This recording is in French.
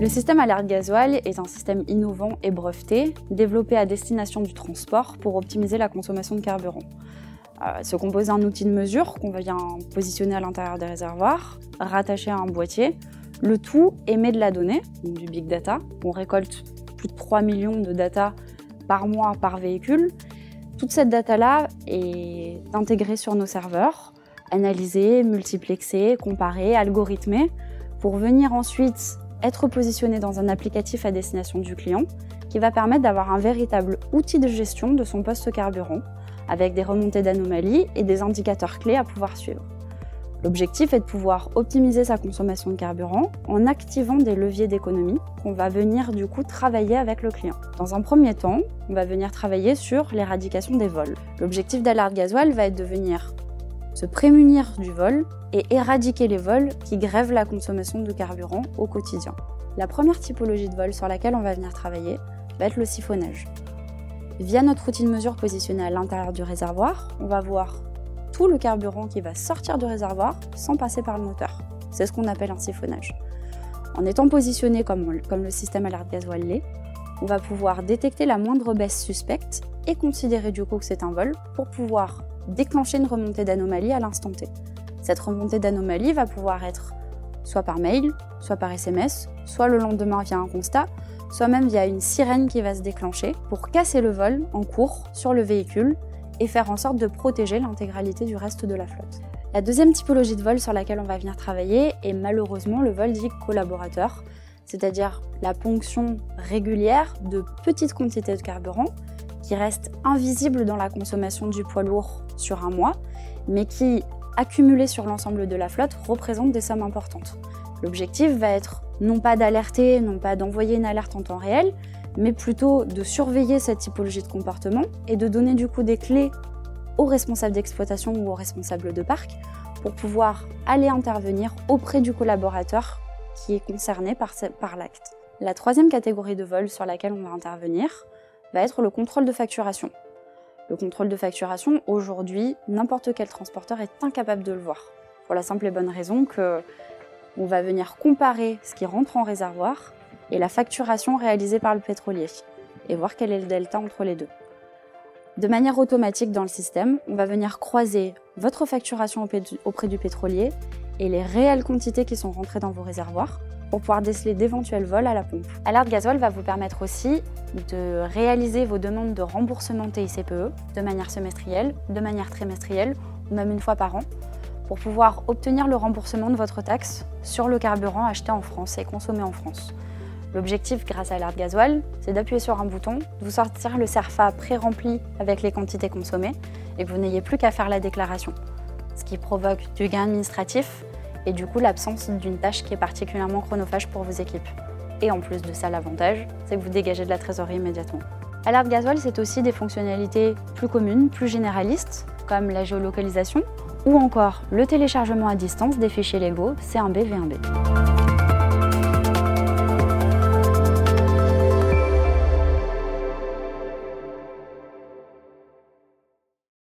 Le système alerte gasoil est un système innovant et breveté, développé à destination du transport pour optimiser la consommation de carburant. Se compose d'un outil de mesure qu'on vient positionner à l'intérieur des réservoirs, rattaché à un boîtier. Le tout émet de la donnée, donc du big data. On récolte plus de 3 millions de data par mois par véhicule. Toute cette data-là est intégrée sur nos serveurs, analysée, multiplexée, comparée, algorithmée, pour venir ensuite être positionnée dans un applicatif à destination du client qui va permettre d'avoir un véritable outil de gestion de son poste carburant, avec des remontées d'anomalies et des indicateurs clés à pouvoir suivre. L'objectif est de pouvoir optimiser sa consommation de carburant en activant des leviers d'économie qu'on va venir du coup travailler avec le client. Dans un premier temps, on va venir travailler sur l'éradication des vols. L'objectif d'Alerte Gasoil va être de venir se prémunir du vol et éradiquer les vols qui grèvent la consommation de carburant au quotidien. La première typologie de vol sur laquelle on va venir travailler va être le siphonnage. Via notre outil de mesure positionné à l'intérieur du réservoir, on va voir tout le carburant qui va sortir du réservoir sans passer par le moteur. C'est ce qu'on appelle un siphonnage. En étant positionné comme le système Alerte Gasoil l'est, on va pouvoir détecter la moindre baisse suspecte et considérer du coup que c'est un vol pour pouvoir déclencher une remontée d'anomalie à l'instant T. Cette remontée d'anomalie va pouvoir être soit par mail, soit par SMS, soit le lendemain via un constat, soit même via une sirène qui va se déclencher pour casser le vol en cours sur le véhicule et faire en sorte de protéger l'intégralité du reste de la flotte. La deuxième typologie de vol sur laquelle on va venir travailler est malheureusement le vol dit collaborateur, c'est-à-dire la ponction régulière de petites quantités de carburant qui restent invisibles dans la consommation du poids lourd sur un mois, mais qui, accumulées sur l'ensemble de la flotte, représentent des sommes importantes. L'objectif va être non pas d'alerter, non pas d'envoyer une alerte en temps réel, mais plutôt de surveiller cette typologie de comportement et de donner du coup des clés aux responsables d'exploitation ou aux responsables de parc pour pouvoir aller intervenir auprès du collaborateur qui est concerné par l'acte. La troisième catégorie de vol sur laquelle on va intervenir va être le contrôle de facturation. Le contrôle de facturation, aujourd'hui, n'importe quel transporteur est incapable de le voir. Pour la simple et bonne raison qu'on va venir comparer ce qui rentre en réservoir et la facturation réalisée par le pétrolier, et voir quel est le delta entre les deux. De manière automatique dans le système, on va venir croiser votre facturation auprès du pétrolier et les réelles quantités qui sont rentrées dans vos réservoirs pour pouvoir déceler d'éventuels vols à la pompe. Alerte Gasoil va vous permettre aussi de réaliser vos demandes de remboursement TICPE de manière semestrielle, de manière trimestrielle ou même une fois par an pour pouvoir obtenir le remboursement de votre taxe sur le carburant acheté en France et consommé en France. L'objectif, grâce à Alerte Gasoil, c'est d'appuyer sur un bouton, de vous sortir le CERFA pré-rempli avec les quantités consommées et que vous n'ayez plus qu'à faire la déclaration, ce qui provoque du gain administratif et du coup l'absence d'une tâche qui est particulièrement chronophage pour vos équipes. Et en plus de ça, l'avantage, c'est que vous dégagez de la trésorerie immédiatement. Alerte Gasoil, c'est aussi des fonctionnalités plus communes, plus généralistes, comme la géolocalisation ou encore le téléchargement à distance des fichiers légaux C1B, V1B.